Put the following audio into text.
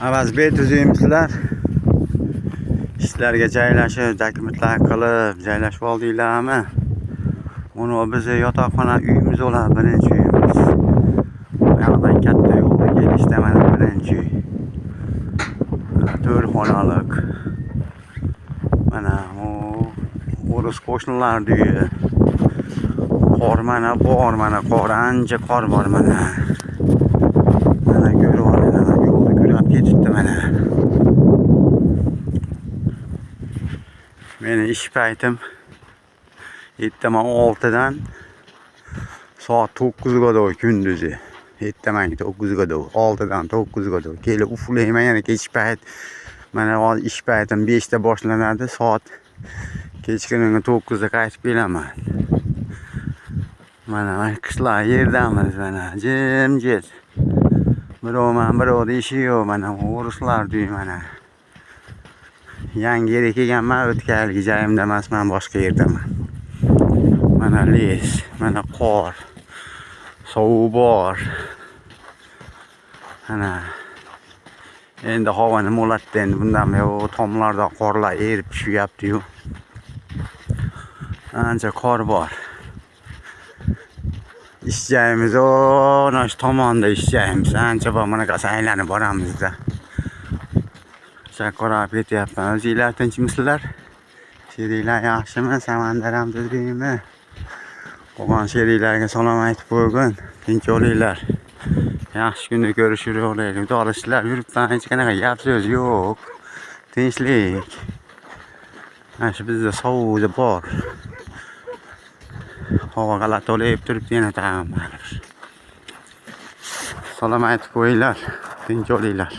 Avaz bet tuzuymizlar. İşlarga joylashib, dokumentlar qilib, joylashib oldinglarmi? Buni biz yotoqxona uyimiz bo'ladi, birinchi uyimiz. Buyoqdan katta yo'lda kelishda mana birinchi uy. To'rt xonalik. Mana bu o'ris qo'shnilar uyi. Qor mana bor, mana qor ancha qor bor mana. Mana ko'rib olinglar, yo'lda kurab ketibdi mana. Meni ish paytim ertaman 6dan soat 9 ga kadar kunduzi. Ertaman 9 ga kadar, 6dan 9 ga kadar kelib uxlayman, yana kech payt. Mana hozir ish paytim 5 da boshlanadi, soat kechqurungi 9 da qaytib kelaman. Mana qishloq yerdamiz, mana jimjit. Birovda ishi yo'q, mana o'rislar uyi mana. Yangi yerga kelganman, o'tgangi joyimda emasman, boshqa yerdaman. Mana les, mana qor, sovuq bor. Mana endi havo nima bo'ladi endi bundan buyon tomlarda qorlar erib tushyapti-yu. Ancha qor bor. İş joyimiz ana shu tomonda ish joyimiz. Ancha bor, mana qasa aylanib boramizda. Chaqirib ketyapman. O'zinglar tinchmisizlar? Sheringlar yaxshimi? Samandar ham tuzukmi? Qolgan sheringlarga salom aytib qo'ygin. Tinch bo'linglar. Yaxshi kunda ko'rishib olaylik. Xudolar yuribman, hech qanaqa gap so'z yo'q. Tinchlik. Mana shu bizda sovuq bor. Havo g'alati bo'lib turibdi, yana tag'in. Salom aytib qo'yinglar. Tinch bo'linglar.